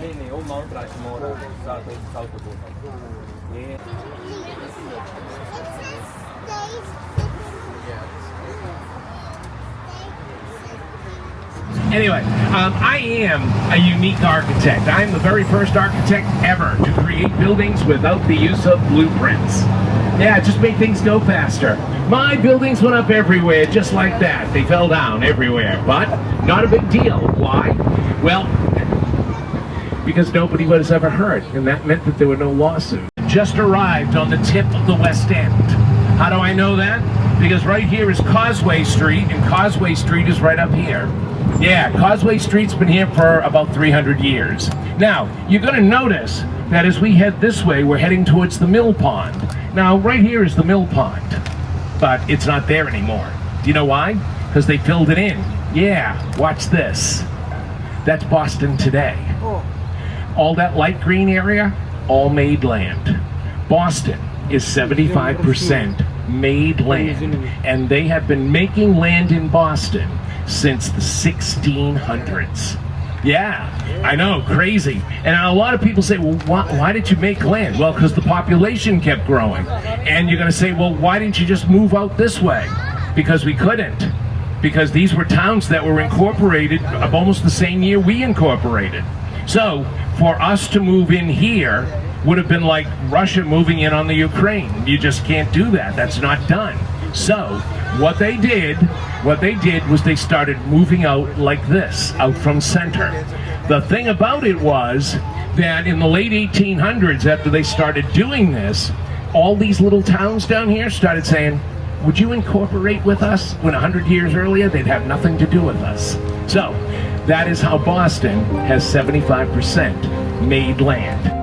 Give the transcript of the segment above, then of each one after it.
नहीं नहीं वो माउंट राशमोर साउथ साउथ बोलता ये Anyway, I am a unique architect. I am the very first architect ever to create buildings without the use of blueprints. Yeah, it just made things go faster. My buildings went up everywhere, just like that. They fell down everywhere, but not a big deal. Why? Well, because nobody was ever hurt, and that meant that there were no lawsuits. Just arrived on the tip of the West End. How do I know that? Because right here is Causeway Street, and Causeway Street is right up here. Yeah, Causeway Street's been here for about 300 years. Now, you're going to notice that as we head this way, we're heading towards the mill pond. Now, right here is the mill pond, but it's not there anymore. Do you know why? Because they filled it in. Yeah, watch this. That's Boston today. All that light green area, all made land. Boston is 75% made land, and they have been making land in Boston since the 1600s. Yeah, I know, crazy. And a lot of people say, well, why did you make land? Well, because the population kept growing. And you're going to say, well, why didn't you just move out this way? Because we couldn't. Because these were towns that were incorporated of almost the same year we incorporated. So, for us to move in here would have been like Russia moving in on the Ukraine. You just can't do that. That's not done. So, what they did was they started moving out like this, out from center. The thing about it was that in the late 1800s, after they started doing this, all these little towns down here started saying, would you incorporate with us? When 100 years earlier, they'd have nothing to do with us. So, that is how Boston has 75% made land.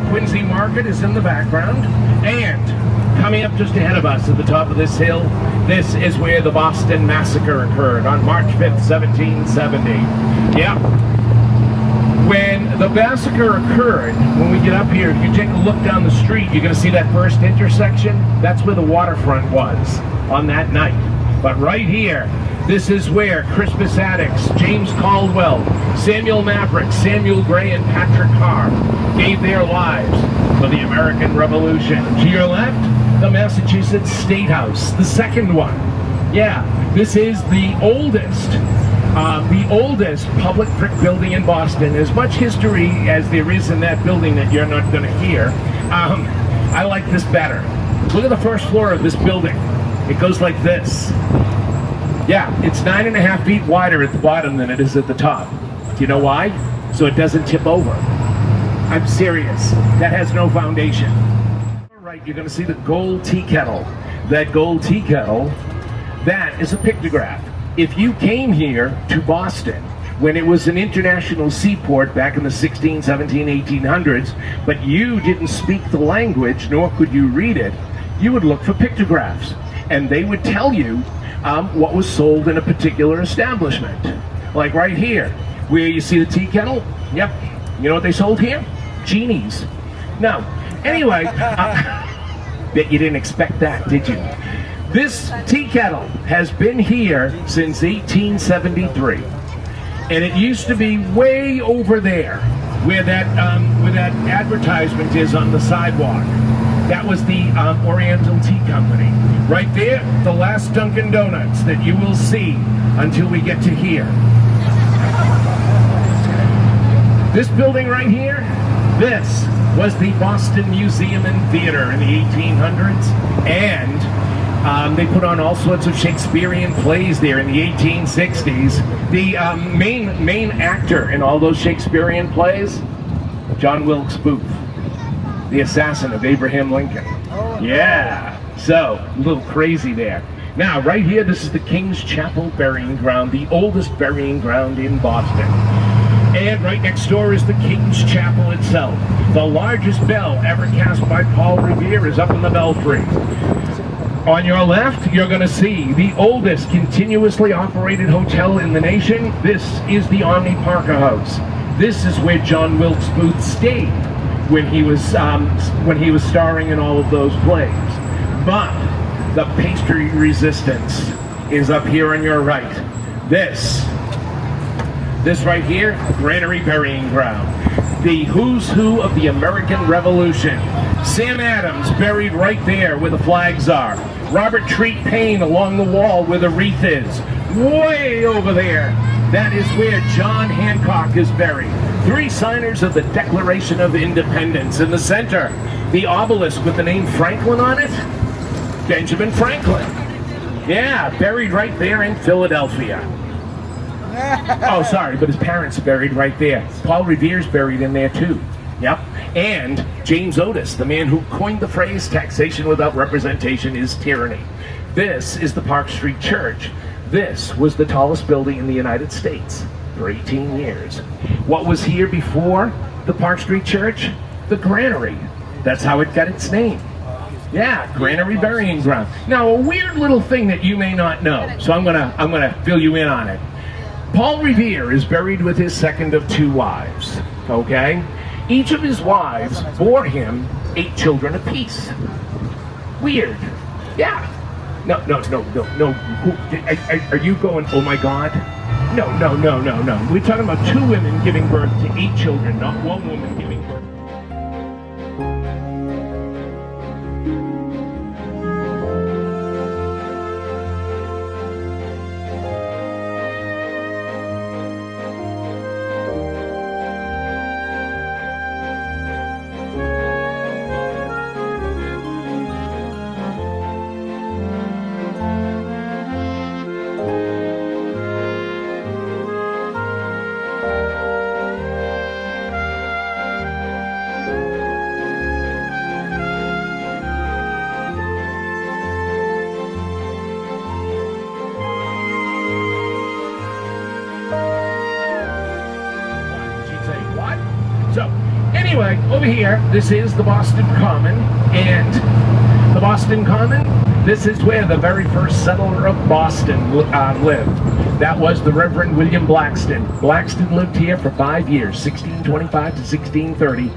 Quincy Market is in the background, and coming up just ahead of us at the top of this hill, this is where the Boston Massacre occurred on March 5th, 1770. Yeah. When the massacre occurred, when we get up here, if you take a look down the street, you're going to see that first intersection. That's where the waterfront was on that night. But right here, this is where Crispus Attucks, James Caldwell, Samuel Maverick, Samuel Gray, and Patrick Carr gave their lives for the American Revolution. To your left, the Massachusetts State House, the second one. Yeah, this is the oldest public brick building in Boston. As much history as there is in that building that you're not going to hear, I like this better. Look at the first floor of this building. It goes like this. Yeah, it's 9.5 feet wider at the bottom than it is at the top. Do you know why? So it doesn't tip over. I'm serious. That has no foundation. All right, you're going to see the gold tea kettle. That gold tea kettle, that is a pictograph. If you came here to Boston when it was an international seaport back in the 16, 17, 1800s, but you didn't speak the language, nor could you read it, you would look for pictographs. And they would tell you what was sold in a particular establishment. Like right here, where you see the tea kettle. Yep. You know what they sold here? Genies. No. Anyway, bet you didn't expect that, did you? This tea kettle has been here since 1873. And it used to be way over there, where that advertisement is on the sidewalk. That was the Oriental Tea Company. Right there, the last Dunkin' Donuts that you will see until we get to here. This building right here, this was the Boston Museum and Theater in the 1800s, and they put on all sorts of Shakespearean plays there in the 1860s. The main actor in all those Shakespearean plays, John Wilkes Booth, the assassin of Abraham Lincoln. Yeah, so a little crazy there. Now, right here, this is the King's Chapel Burying Ground, the oldest burying ground in Boston. And right next door is the King's Chapel itself. The largest bell ever cast by Paul Revere is up in the belfry. On your left, you're going to see the oldest continuously operated hotel in the nation. This is the Omni Parker House. This is where John Wilkes Booth stayed when he was starring in all of those plays. But the pastry resistance is up here on your right. This right here, Granary Burying Ground. The who's who of the American Revolution. Sam Adams buried right there where the flags are. Robert Treat Paine along the wall where the wreath is. Way over there, that is where John Hancock is buried. 3 signers of the Declaration of Independence. In the center, the obelisk with the name Franklin on it. Benjamin Franklin. Yeah, buried right there in Philadelphia. Oh, sorry, but his parents are buried right there. Paul Revere's buried in there too. Yep. And James Otis, the man who coined the phrase taxation without representation is tyranny. This is the Park Street Church. This was the tallest building in the United States for 18 years. What was here before the Park Street Church? The granary. That's how it got its name. Yeah, Granary Burying Ground. Now, a weird little thing that you may not know, so I'm gonna fill you in on it. Paul Revere is buried with his second of 2 wives, okay? Each of his wives bore him 8 children apiece. Weird. Yeah. No. Are you going, oh my God? No. We're talking about 2 women giving birth to 8 children, not 1 woman giving birth. So, anyway, over here, this is the Boston Common, and the Boston Common, this is where the very first settler of Boston lived. That was the Reverend William Blackston. Blackston lived here for 5 years, 1625 to 1630.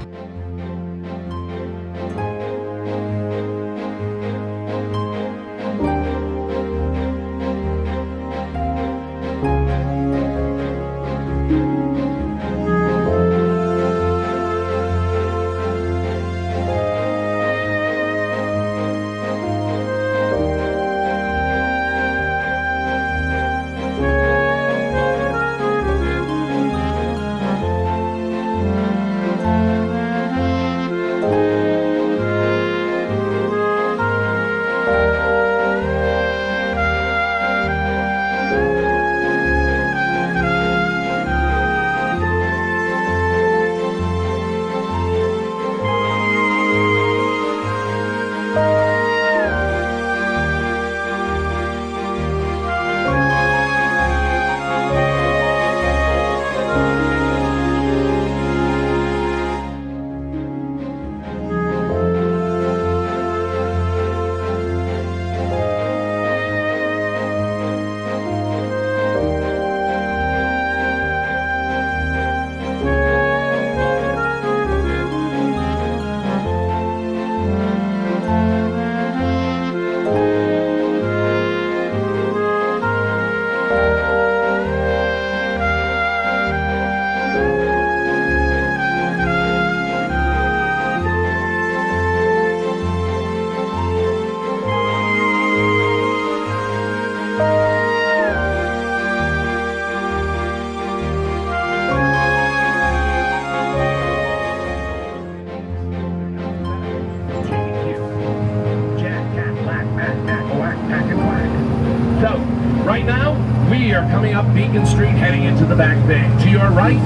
So, right now, we are coming up Beacon Street, heading into the Back Bay. To your right,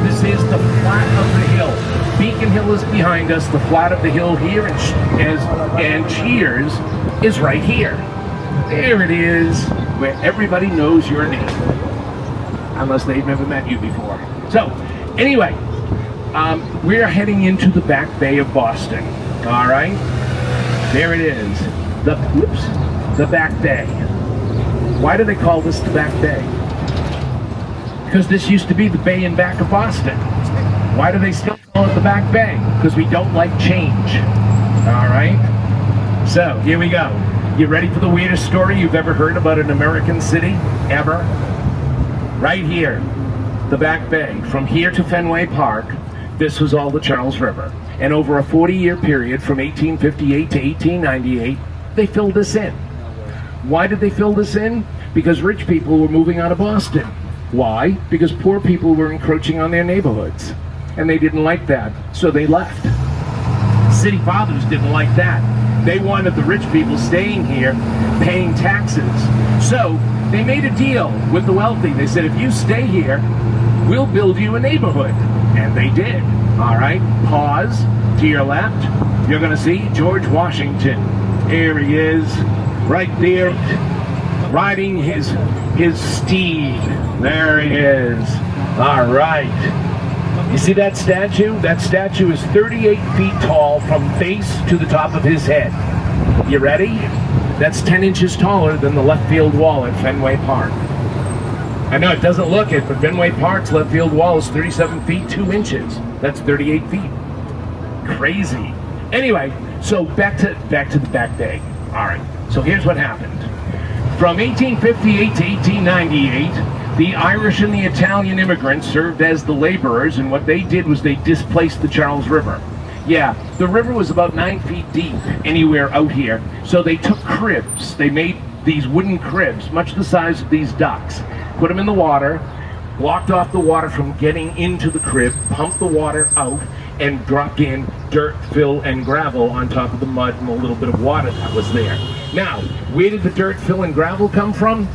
this is the flat of the hill. Beacon Hill is behind us, the flat of the hill here, and Cheers is right here. There it is, where everybody knows your name. Unless they've never met you before. So, anyway, we're heading into the Back Bay of Boston. All right, there it is. The Back Bay. Why do they call this the Back Bay? Because this used to be the bay and back of Boston. Why do they still call it the Back Bay? Because we don't like change. All right. So here we go. You ready for the weirdest story you've ever heard about an American city? Ever? Right here, the Back Bay. From here to Fenway Park, this was all the Charles River. And over a 40-year period from 1858 to 1898, they filled this in. Why did they fill this in? Because rich people were moving out of Boston. Why? Because poor people were encroaching on their neighborhoods. And they didn't like that, so they left. City fathers didn't like that. They wanted the rich people staying here, paying taxes. So they made a deal with the wealthy. They said, if you stay here, we'll build you a neighborhood. And they did. All right, pause. To your left, you're going to see George Washington. Here he is, right there, riding his steed. There he is. All right. You see that statue? That statue is 38 feet tall from base to the top of his head. You ready? That's 10 inches taller than the left field wall at Fenway Park. I know it doesn't look it, but Fenway Park's left field wall is 37 feet 2 inches. That's 38 feet. Crazy. Anyway, so back to the Back Bay. All right. So here's what happened. From 1858 to 1898, the Irish and the Italian immigrants served as the laborers, and what they did was they displaced the Charles River. Yeah, the river was about 9 feet deep anywhere out here, so they took cribs. They made these wooden cribs, much the size of these ducks, put them in the water, blocked off the water from getting into the crib, pumped the water out, and dropped in dirt, fill, and gravel on top of the mud and a little bit of water that was there. Now, where did the dirt, fill, and gravel come from?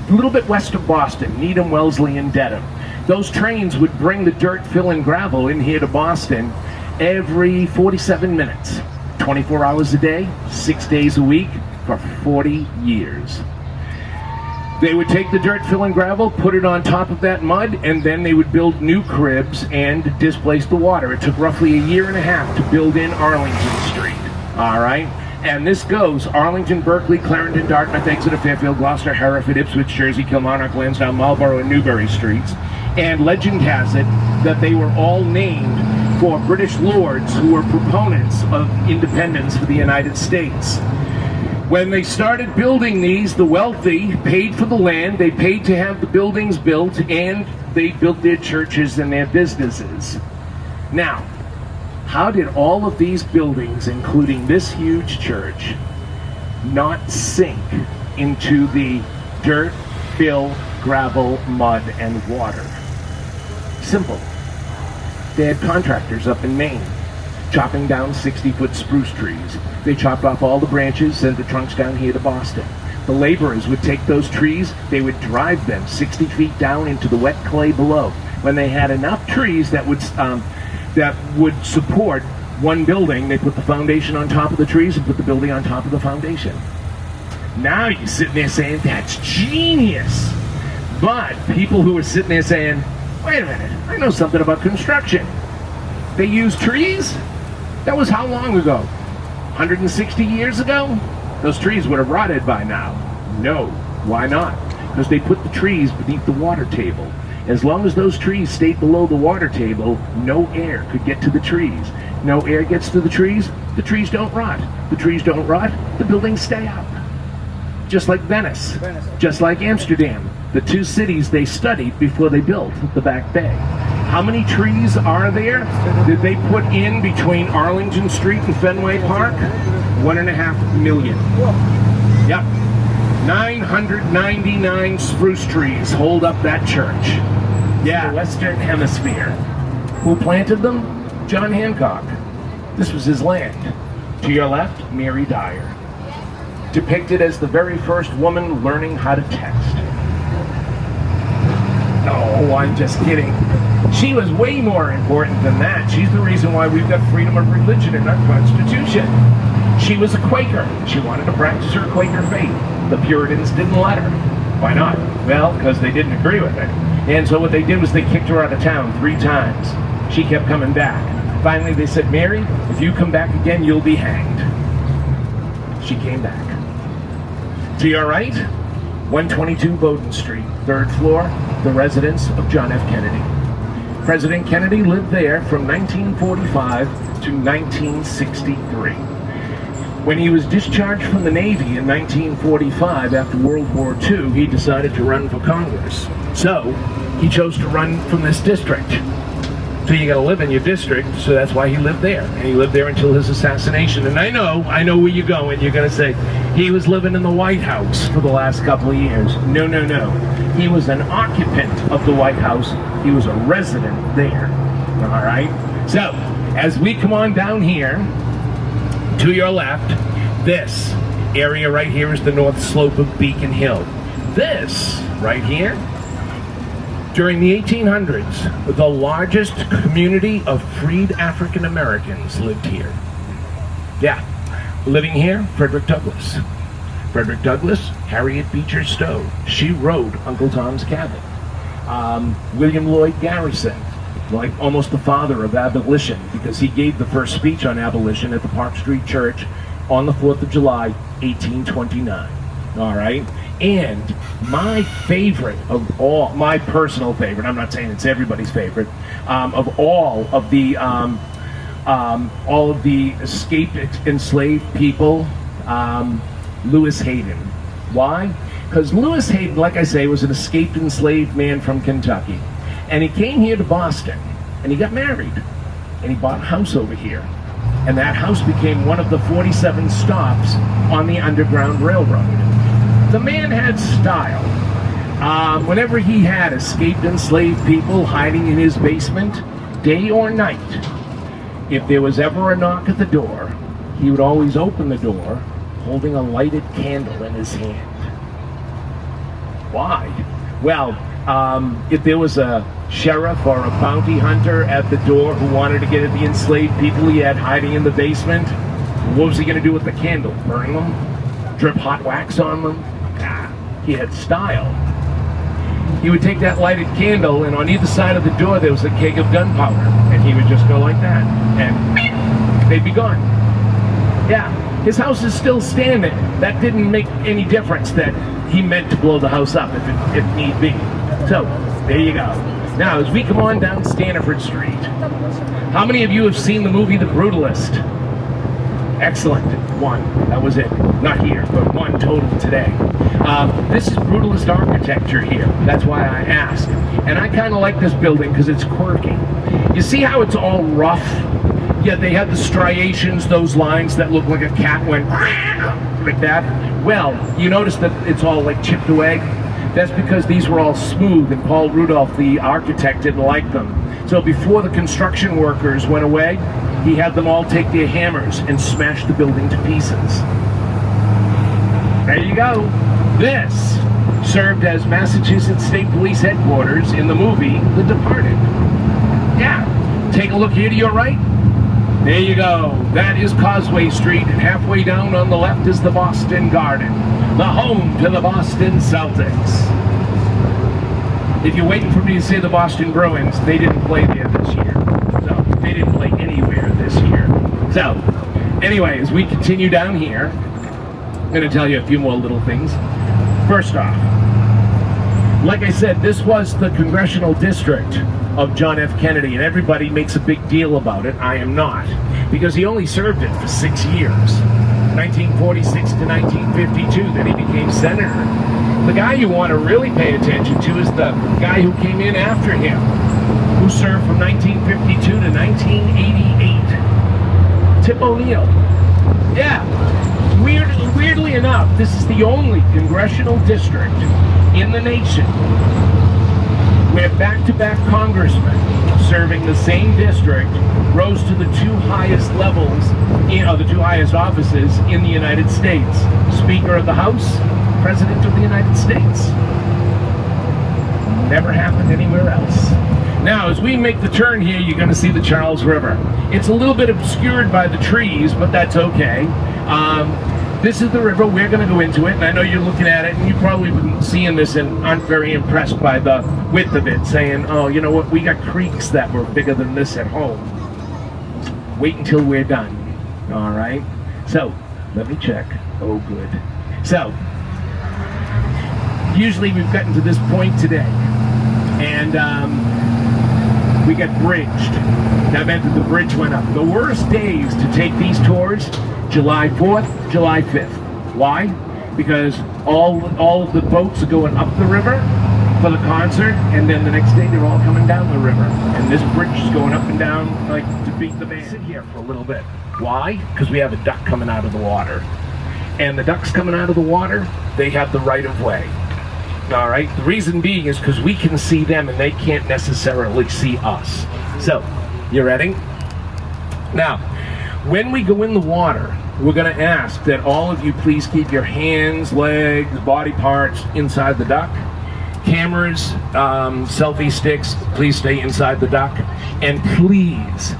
A little bit west of Boston, Needham, Wellesley, and Dedham. Those trains would bring the dirt, fill, and gravel in here to Boston every 47 minutes, 24 hours a day, 6 days a week, for 40 years. They would take the dirt, fill, and gravel, put it on top of that mud, and then they would build new cribs and displace the water. It took roughly a year and a half to build in Arlington Street. All right? And this goes Arlington, Berkeley, Clarendon, Dartmouth, Exeter, Fairfield, Gloucester, Hereford, Ipswich, Jersey, Kilmarnock, Lansdowne, Marlborough, and Newbury streets. And legend has it that they were all named for British lords who were proponents of independence for the United States. When they started building these, the wealthy paid for the land, they paid to have the buildings built, and they built their churches and their businesses. Now, how did all of these buildings, including this huge church, not sink into the dirt, fill, gravel, mud, and water? Simple. They had contractors up in Maine chopping down 60-foot spruce trees. They chopped off all the branches, sent the trunks down here to Boston. The laborers would take those trees, they would drive them 60 feet down into the wet clay below. When they had enough trees that would support one building, they put the foundation on top of the trees and put the building on top of the foundation. Now you're sitting there saying, that's genius. But people who are sitting there saying, wait a minute, I know something about construction. They use trees? That was how long ago? 160 years ago? Those trees would have rotted by now. No. Why not? Because they put the trees beneath the water table. As long as those trees stayed below the water table, no air could get to the trees. No air gets to the trees don't rot. The trees don't rot, the buildings stay up. Just like Venice, just like Amsterdam, the two cities they studied before they built the Back Bay. How many trees are there did they put in between Arlington Street and Fenway Park? 1.5 million. Yep. 999 spruce trees hold up that church. Yeah, the Western Hemisphere. Who planted them? John Hancock. This was his land. To your left, Mary Dyer. Depicted as the very first woman learning how to text. No, I'm just kidding. She was way more important than that. She's the reason why we've got freedom of religion in our Constitution. She was a Quaker. She wanted to practice her Quaker faith. The Puritans didn't let her. Why not? Well, because they didn't agree with it. And so what they did was they kicked her out of town 3 times. She kept coming back. Finally, they said, Mary, if you come back again, you'll be hanged. She came back. To your right, 122 Bowdoin Street, 3rd floor, the residence of John F. Kennedy. President Kennedy lived there from 1945 to 1963. When he was discharged from the Navy in 1945 after World War II, he decided to run for Congress. So, he chose to run from this district. So you gotta live in your district, so that's why he lived there. And he lived there until his assassination. And I know where you're going. You're gonna say, he was living in the White House for the last couple of years. No, no, no. He was an occupant of the White House. He was a resident there, all right? So, as we come on down here, to your left, this area right here is the north slope of Beacon Hill. This, right here, during the 1800s, the largest community of freed African Americans lived here. Yeah, living here, Frederick Douglass. Frederick Douglass, Harriet Beecher Stowe. She rode Uncle Tom's Cabin. William Lloyd Garrison, like almost the father of abolition, because he gave the first speech on abolition at the Park Street Church on the 4th of July, 1829. All right? And my favorite of all, my personal favorite, I'm not saying it's everybody's favorite, of all of the escaped enslaved people, Lewis Hayden. Why? Because Lewis Hayden, like I say, was an escaped enslaved man from Kentucky. And he came here to Boston, and he got married, and he bought a house over here. And that house became one of the 47 stops on the Underground Railroad. The man had style. Whenever he had escaped enslaved people hiding in his basement, day or night, if there was ever a knock at the door, he would always open the door holding a lighted candle in his hand. Why? Well, if there was a sheriff or a bounty hunter at the door who wanted to get at the enslaved people he had hiding in the basement, what was he going to do with the candle? Burn them? Drip hot wax on them? He had style. He would take that lighted candle, and on either side of the door there was a keg of gunpowder, and he would just go like that, and they'd be gone. Yeah, his house is still standing. That didn't make any difference that he meant to blow the house up if need be. So, there you go. Now, as we come on down Stanford Street, how many of you have seen the movie The Brutalist? Excellent. 1. That was it. Not here, but 1 total today. This is brutalist architecture here. That's why I ask. And I kind of like this building because it's quirky. You see how it's all rough? Yeah, they have the striations, those lines that look like a cat went like that. Well, you notice that it's all like chipped away? That's because these were all smooth, and Paul Rudolph, the architect, didn't like them. So before the construction workers went away, he had them all take their hammers and smash the building to pieces. There you go. This served as Massachusetts State Police headquarters in the movie The Departed. Yeah, take a look here to your right. There you go. That is Causeway Street, and halfway down on the left is the Boston Garden, the home to the Boston Celtics. If you're waiting for me to say the Boston Bruins, they didn't play there this year. So, they didn't play anywhere this year. So, anyway, as we continue down here, I'm going to tell you a few more little things. First off, like I said, this was the congressional district of John F. Kennedy, and everybody makes a big deal about it. I am not, because he only served it for 6 years, 1946 to 1952, then he became senator. The guy you want to really pay attention to is the guy who came in after him, who served from 1952 to 1988, Tip O'Neill. Yeah, weirdly enough, this is the only congressional district in the nation where back-to-back congressmen serving the same district rose to the 2 highest levels, the 2 highest offices in the United States. Speaker of the House, President of the United States. Never happened anywhere else. Now, as we make the turn here, you're going to see the Charles River. It's a little bit obscured by the trees, but that's okay. this is the river. We're going to go into it, and I know you're looking at it, and you probably been seeing this and aren't very impressed by the width of it, saying, oh, you know what, we got creeks that were bigger than this at home. Wait until we're done. All right? So, let me check. Oh, good. So, usually we've gotten to this point today, and we got bridged. That meant that the bridge went up. The worst days to take these tours, July 4th, July 5th. Why? Because all of the boats are going up the river for the concert, and then the next day they're all coming down the river. And this bridge is going up and down like to beat the band. Sit here for a little bit. Why? Because we have a duck coming out of the water. And the ducks coming out of the water, they have the right of way. All right? The reason being is because we can see them and they can't necessarily see us. So, you ready? Now, when we go in the water, we're going to ask that all of you please keep your hands, legs, body parts inside the duck. Cameras, selfie sticks, please stay inside the duck. And please,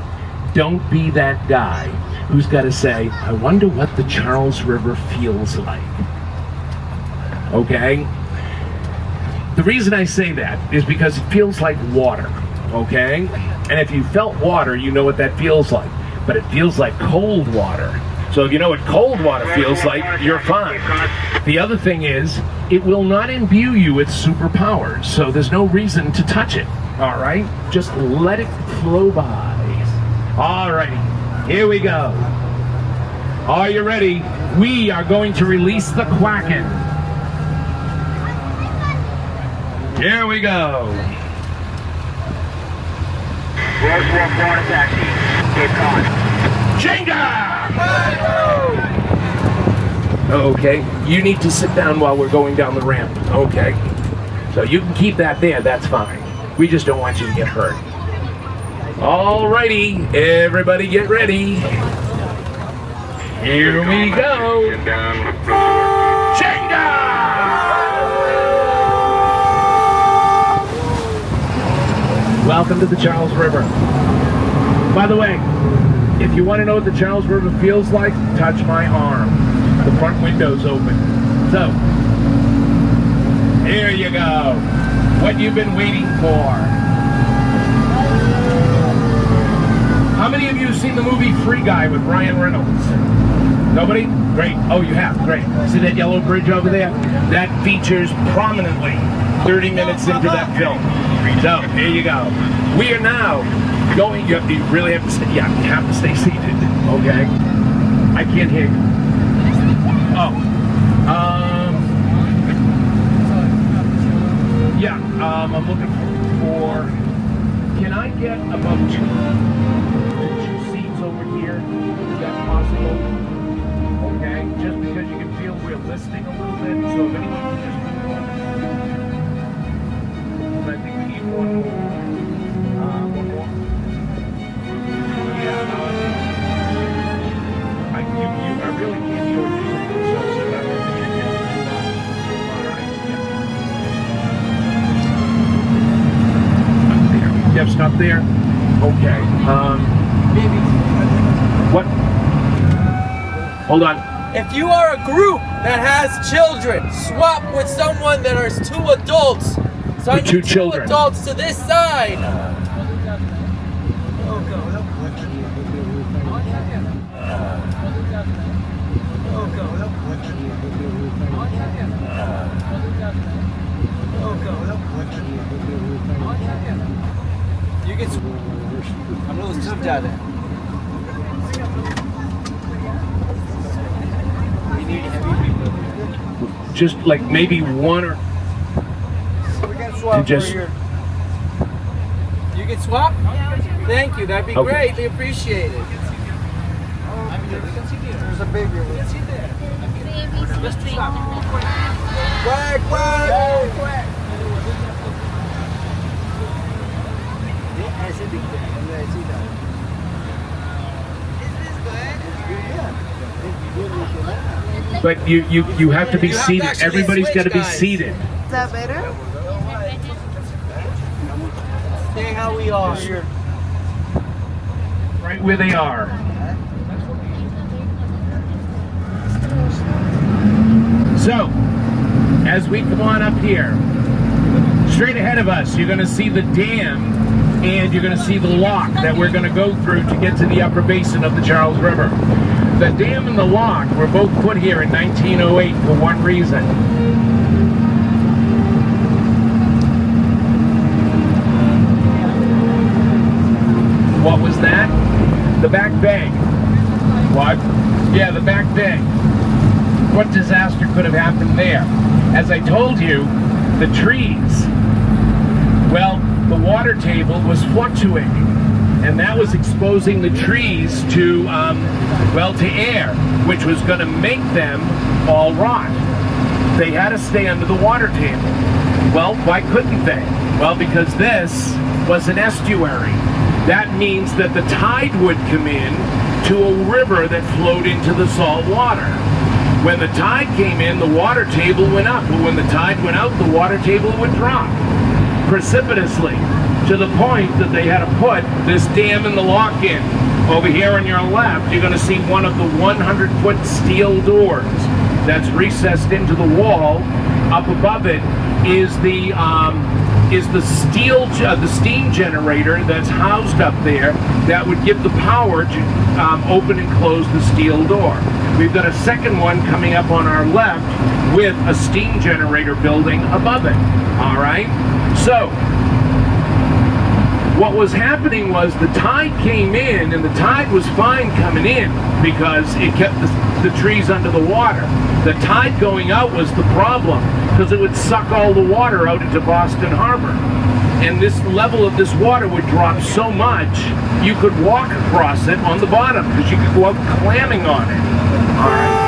don't be that guy who's got to say, I wonder what the Charles River feels like. Okay? The reason I say that is because it feels like water. Okay? And if you felt water, you know what that feels like. But it feels like cold water. So if you know what cold water feels like, you're fine. The other thing is, it will not imbue you with superpowers, so there's no reason to touch it. All right? Just let it flow by. All righty. Here we go. Are you ready? We are going to release the Quacken. Here we go. Rose 1 4 taxi. Cape Cod. Jenga! Okay, you need to sit down while we're going down the ramp. Okay, so you can keep that there, that's fine. We just don't want you to get hurt. Alrighty, everybody get ready. Here we go. Jenga! Welcome to the Charles River. By the way, if you want to know what the Charles River feels like, touch my arm. The front window's open. So, here you go. What you've been waiting for. How many of you have seen the movie Free Guy with Ryan Reynolds? Nobody? Great. Oh, you have? Great. See that yellow bridge over there? That features prominently 30 minutes into that film. So, here you go. We are now going, you really have to stay, yeah, you have to stay seated, okay? I can't hear you. Oh, yeah, I'm looking for, can I get about two seats over here? Is that possible? Okay, just because you can feel we're listening a little bit, so if anyone can just I think we need one more. One more. Yeah, I really can't hear what you're saying, so that would be all right, yeah. Yep, stop there. Okay. Maybe. What? Hold on. If you are a group that has children, swap with someone that is two adults. So I need two children. Adults to this side. You can. I'm a little stuffed out there. We need heavy people. Just like maybe one or. We can swap just, here. You can swap? Thank you. That'd be okay. greatly appreciated. There's a baby over there. Quack, quack! Quack. But you have to be seated. Everybody's got to be seated. Is that better? Say how we are here. Right where they are. So, as we come on up here, straight ahead of us, you're going to see the dam and you're going to see the lock that we're going to go through to get to the upper basin of the Charles River. The dam and the lock were both put here in 1908 for one reason. What was that? The back bay. What? Yeah, the back bay. What disaster could have happened there? As I told you, the trees, well, the water table was fluctuating, and that was exposing the trees to, to air, which was going to make them all rot. They had to stay under the water table. Well, why couldn't they? Well, because this was an estuary. That means that the tide would come in to a river that flowed into the salt water. When the tide came in, the water table went up, but when the tide went out, the water table would drop precipitously, to the point that they had to put this dam and the lock in. Over here on your left, you're going to see one of the 100-foot steel doors that's recessed into the wall. Up above it is the steam generator that's housed up there that would give the power to open and close the steel door. We've got a second one coming up on our left with a steam generator building above it. All right? So, what was happening was the tide came in, and the tide was fine coming in because it kept the trees under the water. The tide going out was the problem because it would suck all the water out into Boston Harbor. And this level of this water would drop so much, you could walk across it on the bottom because you could go out clamming on it. All right.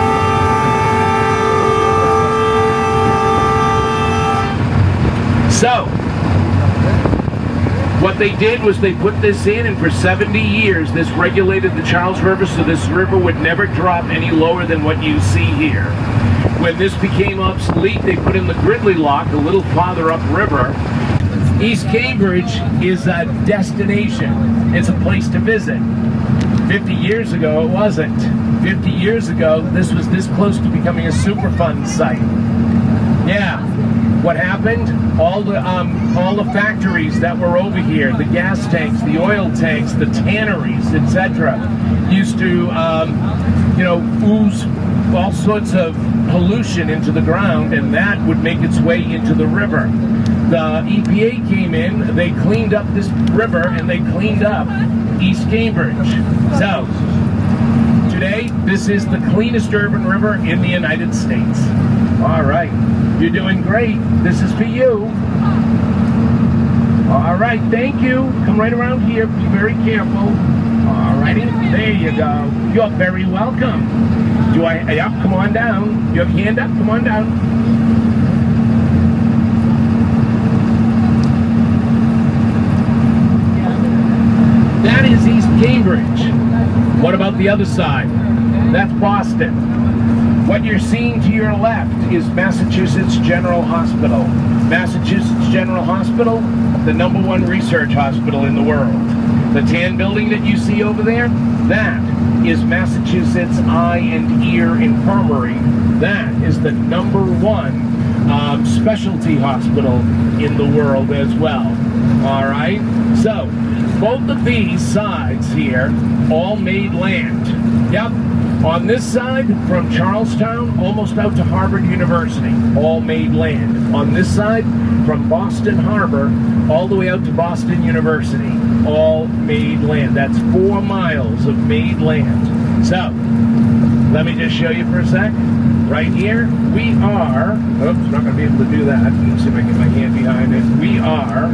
So, what they did was they put this in, and for 70 years this regulated the Charles River so this river would never drop any lower than what you see here. When this became obsolete, they put in the Gridley Lock a little farther upriver. East Cambridge is a destination. It's a place to visit. 50 years ago, it wasn't. 50 years ago, this was this close to becoming a Superfund site. Yeah. What happened? All the factories that were over here, the gas tanks, the oil tanks, the tanneries, etc., used to, ooze all sorts of pollution into the ground, and that would make its way into the river. The EPA came in, they cleaned up this river, and they cleaned up East Cambridge. So, today, this is the cleanest urban river in the United States. All right, you're doing great. This is for you. All right, thank you. Come right around here. Be very careful. All righty, there you go. You're very welcome. Come on down. You have a hand up? Come on down. That is East Cambridge. What about the other side? That's Boston. What you're seeing to your left is Massachusetts General Hospital. Massachusetts General Hospital, the #1 research hospital in the world. The tan building that you see over there, that is Massachusetts Eye and Ear Infirmary. That is the #1 specialty hospital in the world as well. All right? So, both of these sides here all made land. Yep. On this side, from Charlestown, almost out to Harvard University, all made land. On this side, from Boston Harbor, all the way out to Boston University, all made land. That's 4 miles of made land. So, let me just show you for a sec. Right here, we are, oops, not going to be able to do that. Let me see if I can get my hand behind it. We are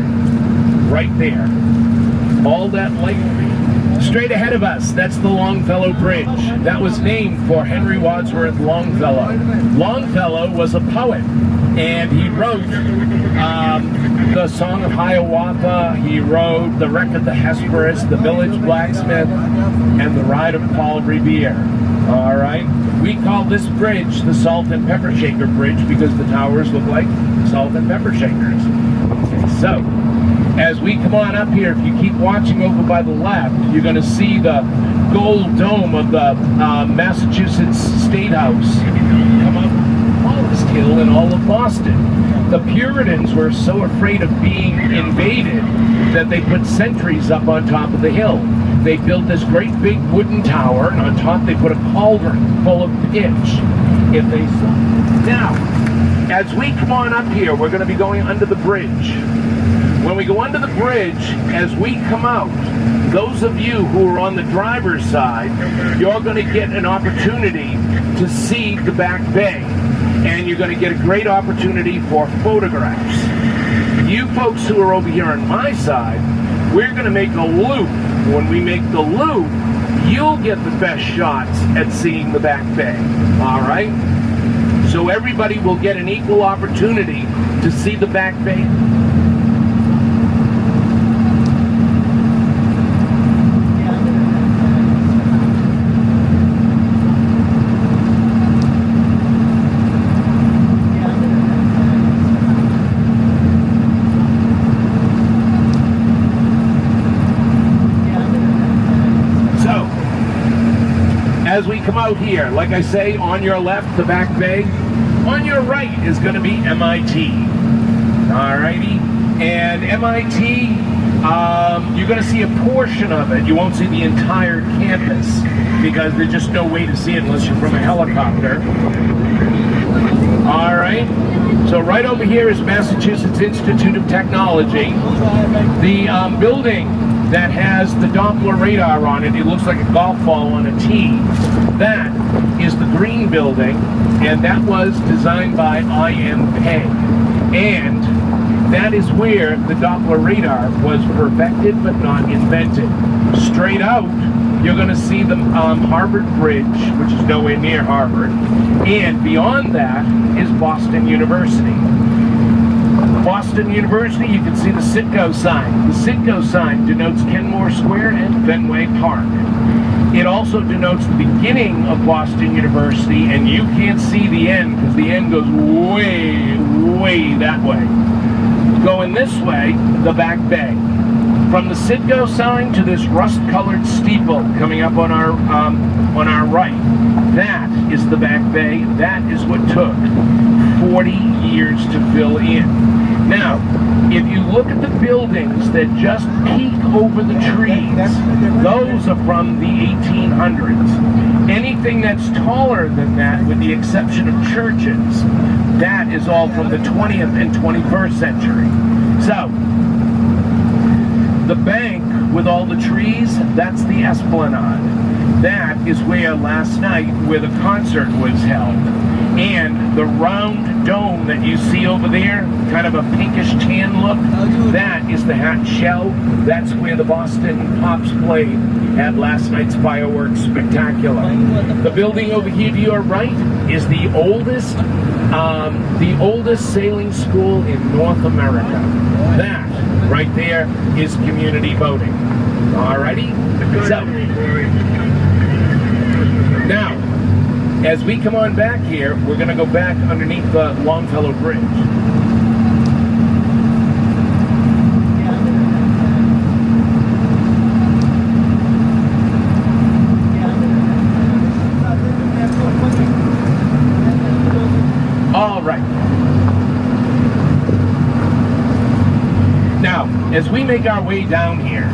right there. All that light straight ahead of us, that's the Longfellow Bridge. That was named for Henry Wadsworth Longfellow. Longfellow was a poet, and he wrote the Song of Hiawatha, he wrote The Wreck of the Hesperus, The Village Blacksmith, and The Ride of Paul Revere. All right? We call this bridge the Salt and Pepper Shaker Bridge because the towers look like salt and pepper shakers. So, as we come on up here, if you keep watching over by the left, you're going to see the gold dome of the Massachusetts State House come up tallest hill in all of Boston. The Puritans were so afraid of being invaded that they put sentries up on top of the hill. They built this great big wooden tower, and on top they put a cauldron full of pitch. If they Now, as we come on up here, we're going to be going under the bridge. When we go under the bridge, as we come out, those of you who are on the driver's side, you're going to get an opportunity to see the back bay. And you're going to get a great opportunity for photographs. You folks who are over here on my side, we're going to make a loop. When we make the loop, you'll get the best shots at seeing the back bay. All right? So everybody will get an equal opportunity to see the back bay. As we come out here, like I say, on your left, the back bay. On your right is going to be MIT. Alrighty. And MIT, you're going to see a portion of it. You won't see the entire campus because there's just no way to see it unless you're from a helicopter. Alright. So right over here is Massachusetts Institute of Technology. The building that has the Doppler radar on it, it looks like a golf ball on a tee. That is the green building, and that was designed by I.M. Pei. And that is where the Doppler radar was perfected but not invented. Straight out, you're going to see the Harvard Bridge, which is nowhere near Harvard. And beyond that is Boston University. Boston University, you can see the Citgo sign. The Citgo sign denotes Kenmore Square and Fenway Park. It also denotes the beginning of Boston University, and you can't see the end because the end goes way, way that way. Going this way, the back bay. From the Citgo sign to this rust-colored steeple coming up on our right, that is the back bay. That is what took 40 years to fill in. Now, if you look at the buildings that just peek over the trees, those are from the 1800s. Anything that's taller than that, with the exception of churches, that is all from the 20th and 21st century. So, the bank with all the trees, that's the Esplanade. That is where last night, where the concert was held. And the round dome that you see over there, kind of a pinkish tan look, that is the Hat Shell. That's where the Boston Pops played at last night's fireworks spectacular. The building over here to your right is the oldest sailing school in North America. That right there is community boating. Alrighty? So, now, as we come on back here, we're going to go back underneath the Longfellow Bridge. All right. Now, as we make our way down here,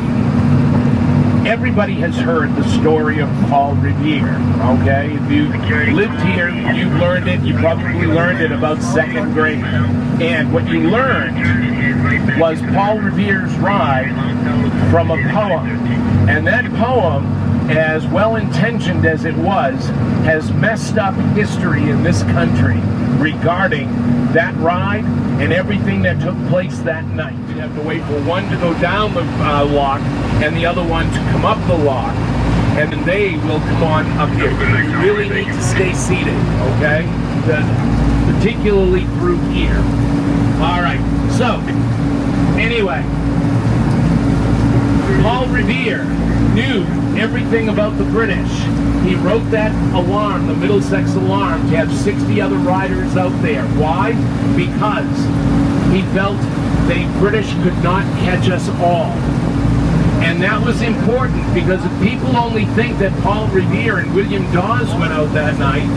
everybody has heard the story of Paul Revere, okay? If you've lived here, you've learned it. You probably learned it about second grade. And what you learned was Paul Revere's ride from a poem. And that poem, as well-intentioned as it was, has messed up history in this country regarding that ride and everything that took place that night. You have to wait for one to go down the lock and the other one to come up the lock, and then they will come on up here. You really need to stay seated, okay? Particularly through here. All right, so, anyway, Paul Revere knew everything about the British. He wrote that alarm, the Middlesex alarm, to have 60 other riders out there. Why? Because he felt the British could not catch us all. And And that was important because if people only think that Paul Revere and William Dawes went out that night,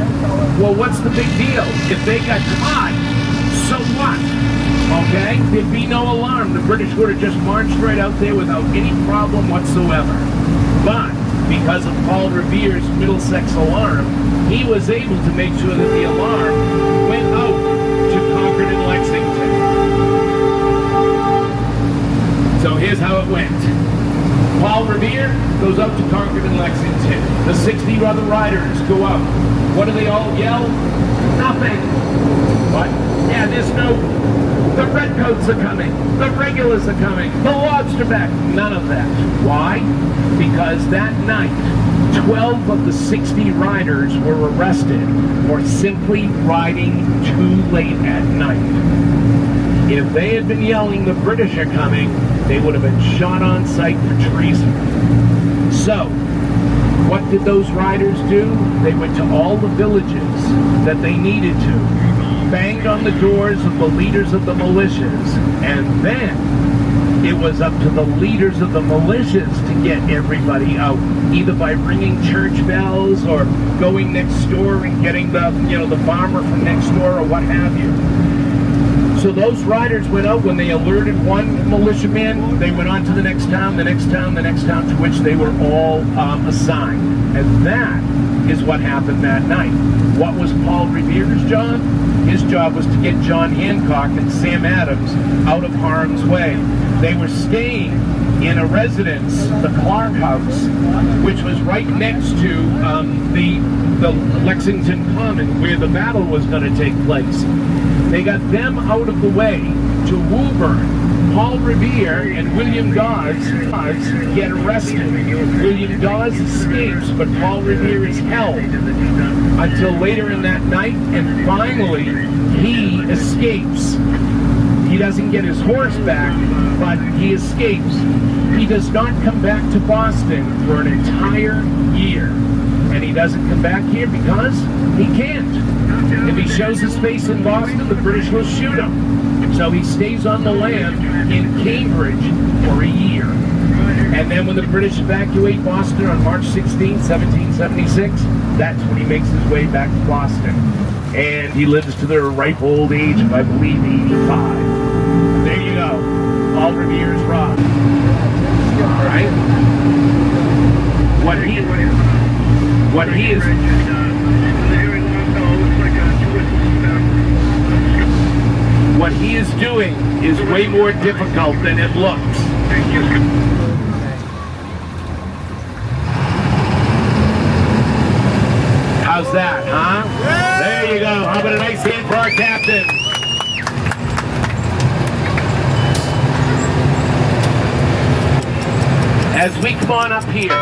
well, what's the big deal? If they got caught, so what? Okay? There'd be no alarm. The British would have just marched right out there without any problem whatsoever. But because of Paul Revere's Middlesex alarm, he was able to make sure that the alarm went out to Concord and Lexington. So here's how it went. Paul Revere goes out to Concord and Lexington. The 60 other riders go out. What do they all yell? Nothing. What? Yeah, there's no... The redcoats are coming. The regulars are coming. The lobsterback. None of that. Why? Because that night, 12 of the 60 riders were arrested for simply riding too late at night. If they had been yelling, the British are coming, they would have been shot on sight for treason. So, what did those riders do? They went to all the villages that they needed to, banged on the doors of the leaders of the militias, and then it was up to the leaders of the militias to get everybody out, either by ringing church bells or going next door and getting the farmer from next door or what have you. So those riders went out. When they alerted one militiaman, they went on to the next town, the next town, the next town, to which they were all assigned. And that is what happened that night. What was Paul Revere's job? His job was to get John Hancock and Sam Adams out of harm's way. They were staying in a residence, the Clark House, which was right next to the Lexington Common, where the battle was going to take place. They got them out of the way to Woburn. Paul Revere and William Dawes get arrested. William Dawes escapes, but Paul Revere is held until later in that night, and finally he escapes. He doesn't get his horse back, but he escapes. He does not come back to Boston for an entire year. And he doesn't come back here because he can't. If he shows his face in Boston, the British will shoot him. So he stays on the land in Cambridge for a year. And then when the British evacuate Boston on March 16, 1776, that's when he makes his way back to Boston. And he lives to the ripe old age of, I believe, 85. There you go. Paul Revere's rock. All right? What he is doing is way more difficult than it looks. How's that, huh? There you go. How about a nice hand for our captain? As we come on up here,